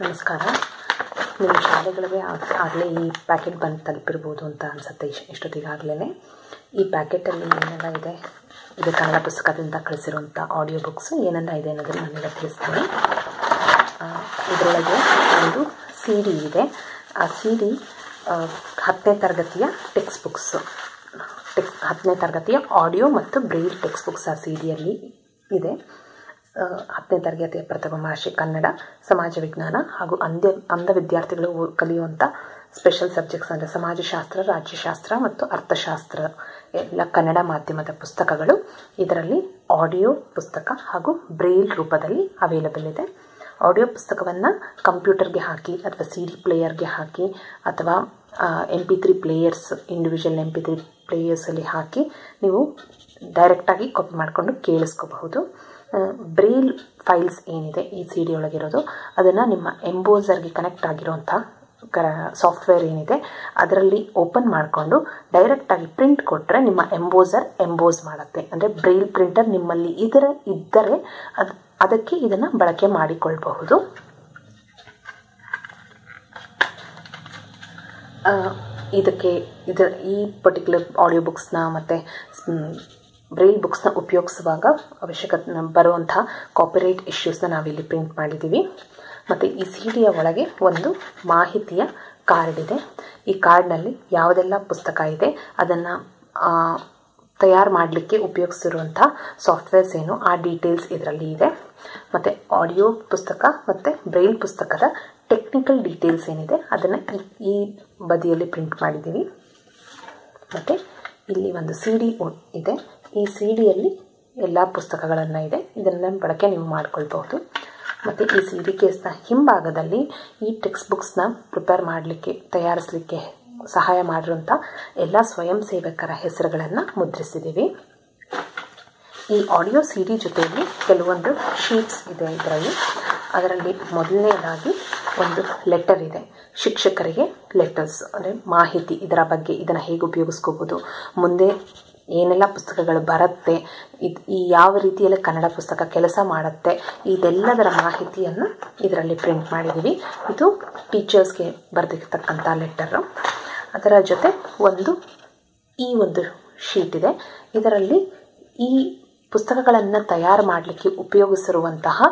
ನಮಸ್ಕಾರ. ನಿಮ್ಮ ಶಾಲೆಗಳಿಗೆ ಆಗಲೇ ಈ ಪ್ಯಾಕೆಟ್ ಬಂದು ತಲುಪಿರ್ಬೋದು ಅಂತ ಅನಿಸುತ್ತೆ. ಇಷ್ಟೊತ್ತಿಗಾಗಲೇ ಈ ಪ್ಯಾಕೆಟಲ್ಲಿ ಏನೆಲ್ಲ ಇದೆ, ಇದು ಕನ್ನಡ ಪುಸ್ತಕದಿಂದ ಕಳಿಸಿರುವಂಥ ಆಡಿಯೋ ಬುಕ್ಸ್ ಏನೆಲ್ಲ ಇದೆ ಅನ್ನೋದನ್ನು ನಾನೆಲ್ಲ ತಿಳಿಸ್ತೀನಿ. ಇದರೊಳಗೆ ಒಂದು ಸಿ ಡಿ ಇದೆ. ಆ ಸಿ ಡಿ 10ನೇ ತರಗತಿಯ ಟೆಕ್ಸ್ಟ್ ಬುಕ್ಸು, 10ನೇ ತರಗತಿಯ ಆಡಿಯೋ ಮತ್ತು ಬ್ರೈಲ್ ಟೆಕ್ಸ್ಟ್ ಬುಕ್ಸ್ ಆ ಸಿ ಡಿಯಲ್ಲಿ ಇದೆ. 10ನೇ ತರಗತಿಯ ಪ್ರಥಮ ಭಾಷೆ ಕನ್ನಡ, ಸಮಾಜ ವಿಜ್ಞಾನ ಹಾಗೂ ಅಂಧ ವಿದ್ಯಾರ್ಥಿಗಳು ಕಲಿಯುವಂಥ ಸ್ಪೆಷಲ್ ಸಬ್ಜೆಕ್ಟ್ಸ್ ಅಂದರೆ ಸಮಾಜಶಾಸ್ತ್ರ, ರಾಜ್ಯಶಾಸ್ತ್ರ ಮತ್ತು ಅರ್ಥಶಾಸ್ತ್ರ ಎಲ್ಲ ಕನ್ನಡ ಮಾಧ್ಯಮದ ಪುಸ್ತಕಗಳು ಇದರಲ್ಲಿ ಆಡಿಯೋ ಪುಸ್ತಕ ಹಾಗೂ ಬ್ರೈಲ್ ರೂಪದಲ್ಲಿ ಅವೈಲಬಲ್ ಇದೆ. ಆಡಿಯೋ ಪುಸ್ತಕವನ್ನು ಕಂಪ್ಯೂಟರ್ಗೆ ಹಾಕಿ ಅಥವಾ ಸಿ ಡಿ ಪ್ಲೇಯರ್ಗೆ ಹಾಕಿ ಅಥವಾ MP3 ಪ್ಲೇಯರ್ಸ್, ಇಂಡಿವಿಜುವಲ್ MP3 ಪ್ಲೇಯರ್ಸಲ್ಲಿ ಹಾಕಿ ನೀವು ಡೈರೆಕ್ಟಾಗಿ ಕಾಪಿ ಮಾಡಿಕೊಂಡು ಕೇಳಿಸ್ಕೋಬಹುದು. ಬ್ರೈಲ್ ಫೈಲ್ಸ್ ಏನಿದೆ ಈ ಸಿ ಡಿ ಒಳಗಿರೋದು, ಅದನ್ನು ನಿಮ್ಮ ಎಂಬೋಸರ್ಗೆ ಕನೆಕ್ಟ್ ಆಗಿರೋಂಥ ಸಾಫ್ಟ್ವೇರ್ ಏನಿದೆ ಅದರಲ್ಲಿ ಓಪನ್ ಮಾಡಿಕೊಂಡು ಡೈರೆಕ್ಟಾಗಿ ಪ್ರಿಂಟ್ ಕೊಟ್ಟರೆ ನಿಮ್ಮ ಎಂಬೋಸರ್ ಎಂಬೋಸ್ ಮಾಡುತ್ತೆ. ಅಂದರೆ ಬ್ರೈಲ್ ಪ್ರಿಂಟರ್ ನಿಮ್ಮಲ್ಲಿ ಇದ್ದರೆ ಅದಕ್ಕೆ ಇದನ್ನು ಬಳಕೆ ಮಾಡಿಕೊಳ್ಳಬಹುದು. ಈ ಪರ್ಟಿಕ್ಯುಲರ್ ಆಡಿಯೋ ಬುಕ್ಸ್ನ ಮತ್ತು ಬ್ರೈಲ್ ಬುಕ್ಸ್ನ ಉಪಯೋಗಿಸುವಾಗ ಅವಶ್ಯಕತೆ ಬರುವಂಥ ಕಾಪಿರೈಟ್ ಇಶ್ಯೂಸ್ನ ನಾವಿಲ್ಲಿ ಪ್ರಿಂಟ್ ಮಾಡಿದ್ದೀವಿ. ಮತ್ತು ಈ ಸಿ ಡಿಯ ಒಳಗೆ ಒಂದು ಮಾಹಿತಿಯ ಕಾರ್ಡ್ ಇದೆ. ಈ ಕಾರ್ಡ್ನಲ್ಲಿ ಯಾವುದೆಲ್ಲ ಪುಸ್ತಕ ಇದೆ, ಅದನ್ನು ತಯಾರು ಮಾಡಲಿಕ್ಕೆ ಉಪಯೋಗಿಸಿರುವಂಥ ಸಾಫ್ಟ್ವೇರ್ಸ್ ಏನು, ಆ ಡೀಟೇಲ್ಸ್ ಇದರಲ್ಲಿ ಇದೆ. ಮತ್ತು ಆಡಿಯೋ ಪುಸ್ತಕ ಮತ್ತು ಬ್ರೈಲ್ ಪುಸ್ತಕದ ಟೆಕ್ನಿಕಲ್ ಡೀಟೇಲ್ಸ್ ಏನಿದೆ ಅದನ್ನು ಈ ಬದಿಯಲ್ಲಿ ಪ್ರಿಂಟ್ ಮಾಡಿದ್ದೀವಿ. ಮತ್ತು ಇಲ್ಲಿ ಒಂದು ಸಿ ಡಿ ಇದೆ. ಈ ಸಿ ಡಿಯಲ್ಲಿ ಎಲ್ಲ ಪುಸ್ತಕಗಳನ್ನು ಇದೆ. ಇದನ್ನು ಬಳಕೆ ನೀವು ಮಾಡಿಕೊಳ್ಬಹುದು. ಮತ್ತು ಈ ಸಿ ಡಿ ಕೇಸ್ನ ಹಿಂಭಾಗದಲ್ಲಿ ಈ ಟೆಕ್ಸ್ಟ್ ಬುಕ್ಸ್ನ ಪ್ರಿಪೇರ್ ಮಾಡಲಿಕ್ಕೆ, ತಯಾರಿಸಲಿಕ್ಕೆ ಸಹಾಯ ಮಾಡಿರುವಂಥ ಎಲ್ಲ ಸ್ವಯಂ ಸೇವಕರ ಹೆಸರುಗಳನ್ನು ಮುದ್ರಿಸಿದ್ದೀವಿ. ಈ ಆಡಿಯೋ ಸಿ ಡಿ ಜೊತೆಯಲ್ಲಿ ಕೆಲವೊಂದು ಶೀಟ್ಸ್ ಇದೆ ಅದರಲ್ಲಿ ಮೊದಲನೇದಾಗಿ ಒಂದು ಲೆಟರ್ ಇದೆ. ಶಿಕ್ಷಕರಿಗೆ ಲೆಟರ್ಸ್ ಅಂದರೆ ಮಾಹಿತಿ, ಇದರ ಬಗ್ಗೆ, ಇದನ್ನು ಹೇಗೆ ಉಪಯೋಗಿಸ್ಕೋಬೋದು, ಮುಂದೆ ಏನೆಲ್ಲ ಪುಸ್ತಕಗಳು ಬರುತ್ತೆ, ಈ ಯಾವ ರೀತಿಯಲ್ಲಿ ಕನ್ನಡ ಪುಸ್ತಕ ಕೆಲಸ ಮಾಡುತ್ತೆ, ಇದೆಲ್ಲದರ ಮಾಹಿತಿಯನ್ನು ಇದರಲ್ಲಿ ಪ್ರಿಂಟ್ ಮಾಡಿದ್ದೀವಿ. ಇದು ಟೀಚರ್ಸ್ಗೆ ಬರೆದಿರ್ತಕ್ಕಂಥ ಲೆಟರು. ಅದರ ಜೊತೆ ಒಂದು ಶೀಟ್ ಇದೆ. ಇದರಲ್ಲಿ ಈ ಪುಸ್ತಕಗಳನ್ನು ತಯಾರು ಮಾಡಲಿಕ್ಕೆ ಉಪಯೋಗಿಸಿರುವಂತಹ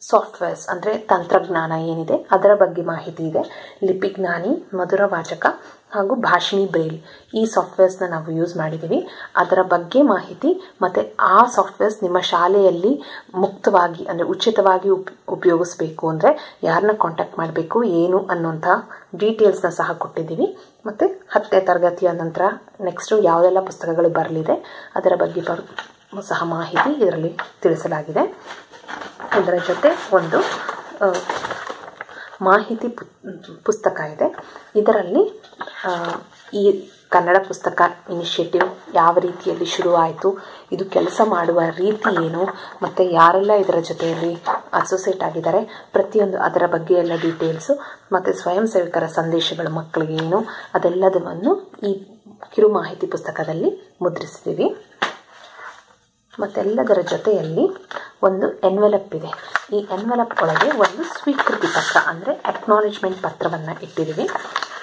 ಸಾಫ್ಟ್ವೇರ್ಸ್ ಅಂದರೆ ತಂತ್ರಜ್ಞಾನ ಏನಿದೆ ಅದರ ಬಗ್ಗೆ ಮಾಹಿತಿ ಇದೆ. ಲಿಪಿಜ್ಞಾನಿ, ಮಧುರವಾಚಕ ಹಾಗೂ ಭಾಷಿಣಿ ಬ್ರೈಲ್ ಈ ಸಾಫ್ಟ್ವೇರ್ಸ್ನ ನಾವು ಯೂಸ್ ಮಾಡಿದ್ದೀವಿ. ಅದರ ಬಗ್ಗೆ ಮಾಹಿತಿ ಮತ್ತು ಆ ಸಾಫ್ಟ್ವೇರ್ಸ್ ನಿಮ್ಮ ಶಾಲೆಯಲ್ಲಿ ಮುಕ್ತವಾಗಿ ಅಂದರೆ ಉಚಿತವಾಗಿ ಉಪಯೋಗಿಸ್ಬೇಕು ಅಂದರೆ ಯಾರನ್ನ ಕಾಂಟ್ಯಾಕ್ಟ್ ಮಾಡಬೇಕು, ಏನು ಅನ್ನುವಂಥ ಡೀಟೇಲ್ಸ್ನ ಸಹ ಕೊಟ್ಟಿದ್ದೀವಿ. ಮತ್ತು 10ನೇ ತರಗತಿಯ ನಂತರ ನೆಕ್ಸ್ಟು ಯಾವುದೆಲ್ಲ ಪುಸ್ತಕಗಳು ಬರಲಿದೆ ಅದರ ಬಗ್ಗೆ ಸಹ ಮಾಹಿತಿ ಇದರಲ್ಲಿ ತಿಳಿಸಲಾಗಿದೆ. ಇದರ ಜೊತೆ ಒಂದು ಮಾಹಿತಿ ಪುಸ್ತಕ ಇದೆ. ಇದರಲ್ಲಿ ಈ ಕನ್ನಡ ಪುಸ್ತಕ ಇನಿಷಿಯೇಟಿವ್ ಯಾವ ರೀತಿಯಲ್ಲಿ ಶುರುವಾಯಿತು, ಇದು ಕೆಲಸ ಮಾಡುವ ರೀತಿ ಏನು, ಮತ್ತು ಯಾರೆಲ್ಲ ಇದರ ಜೊತೆಯಲ್ಲಿ ಅಸೋಸಿಯೇಟ್ ಆಗಿದ್ದಾರೆ, ಪ್ರತಿಯೊಂದು ಅದರ ಬಗ್ಗೆ ಎಲ್ಲ ಡೀಟೇಲ್ಸು ಮತ್ತು ಸ್ವಯಂ ಸೇವಕರ ಸಂದೇಶಗಳು ಮಕ್ಕಳಿಗೆ ಏನು, ಅದೆಲ್ಲದನ್ನು ಈ ಕಿರು ಮಾಹಿತಿ ಪುಸ್ತಕದಲ್ಲಿ ಮುದ್ರಿಸಿದ್ದೀವಿ. ಮತ್ತೆಲ್ಲದರ ಜೊತೆಯಲ್ಲಿ ಒಂದು ಎನ್ವೆಲಪ್ ಇದೆ. ಈ ಎನ್ವೆಲಪ್ ಒಳಗೆ ಒಂದು ಸ್ವೀಕೃತಿ ಪತ್ರ ಅಂದರೆ ಅಕ್ನಾಲೇಜ್ಮೆಂಟ್ ಪತ್ರವನ್ನು ಇಟ್ಟಿದ್ದೀವಿ.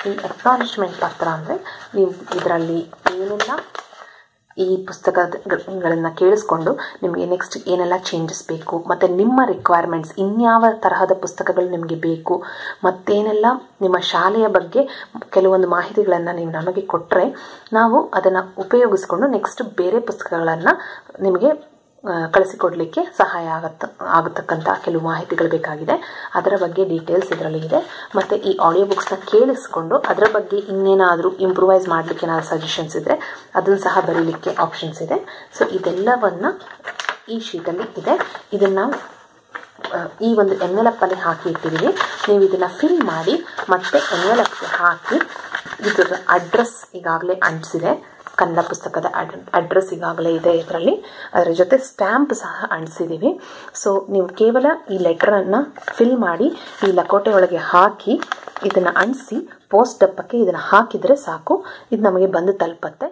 ಈ ಅಕ್ನಾಲೇಜ್ಮೆಂಟ್ ಪತ್ರ ಅಂದರೆ ನೀವು ಇದರಲ್ಲಿ ಏನೆಲ್ಲ ಈ ಪುಸ್ತಕಗಳನ್ನು ಕೇಳಿಸ್ಕೊಂಡು ನಿಮಗೆ ನೆಕ್ಸ್ಟ್ ಏನೆಲ್ಲ ಚೇಂಜಸ್ ಬೇಕು, ಮತ್ತು ನಿಮ್ಮ ರಿಕ್ವೈರ್ಮೆಂಟ್ಸ್ ಇನ್ಯಾವ ತರಹದ ಪುಸ್ತಕಗಳು ನಿಮಗೆ ಬೇಕು, ಮತ್ತೇನೆಲ್ಲ ನಿಮ್ಮ ಶಾಲೆಯ ಬಗ್ಗೆ ಕೆಲವೊಂದು ಮಾಹಿತಿಗಳನ್ನು ನೀವು ನಮಗೆ ಕೊಟ್ಟರೆ ನಾವು ಅದನ್ನು ಉಪಯೋಗಿಸ್ಕೊಂಡು ನೆಕ್ಸ್ಟ್ ಬೇರೆ ಪುಸ್ತಕಗಳನ್ನು ನಿಮಗೆ ಕಳಿಸಿಕೊಡಲಿಕ್ಕೆ ಸಹಾಯ ಆಗತಕ್ಕಂಥ ಕೆಲವು ಮಾಹಿತಿಗಳು ಬೇಕಾಗಿದೆ. ಅದರ ಬಗ್ಗೆ ಡೀಟೇಲ್ಸ್ ಇದರಲ್ಲಿ ಇದೆ. ಮತ್ತು ಈ ಆಡಿಯೋ ಬುಕ್ಸ್ನ ಕೇಳಿಸ್ಕೊಂಡು ಅದರ ಬಗ್ಗೆ ಇನ್ನೇನಾದರೂ ಇಂಪ್ರೂವೈಸ್ ಮಾಡಲಿಕ್ಕೆ ಏನಾದರೂ ಸಜೆಷನ್ಸ್ ಇದ್ದರೆ ಅದನ್ನು ಸಹ ಬರೀಲಿಕ್ಕೆ ಆಪ್ಷನ್ಸ್ ಇದೆ. ಸೊ ಇದೆಲ್ಲವನ್ನು ಈ ಶೀಟಲ್ಲಿ ಇದೆ. ಇದನ್ನು ಈ ಒಂದು ಎನ್ವೆಲಪ್ಪಲ್ಲಿ ಹಾಕಿ ಇಟ್ಟಿದ್ದೀವಿ. ನೀವು ಇದನ್ನು ಫಿಲ್ ಮಾಡಿ ಮತ್ತೆ ಎನ್ವೆಲಪ್ಗೆ ಹಾಕಿ ಇದರ ಅಡ್ರೆಸ್ ಈಗಾಗಲೇ ಅಂಟಿಸಿದೆ. ಕನ್ನಡ ಪುಸ್ತಕದ ಅಡ್ರೆಸ್ ಈಗಾಗಲೇ ಇದೆ ಇದರಲ್ಲಿ. ಅದರ ಜೊತೆ ಸ್ಟ್ಯಾಂಪ್ ಸಹ ಅಂಟಿಸಿದ್ದೀವಿ. ಸೊ ನೀವು ಕೇವಲ ಈ ಲೆಟರನ್ನು ಫಿಲ್ ಮಾಡಿ ಈ ಲಕೋಟೆ ಒಳಗೆ ಹಾಕಿ ಇದನ್ನು ಅಂಟಿಸಿ ಪೋಸ್ಟ್ ಡಬ್ಬಕ್ಕೆ ಇದನ್ನು ಹಾಕಿದರೆ ಸಾಕು, ಇದು ನಮಗೆ ಬಂದು ತಲುಪುತ್ತೆ.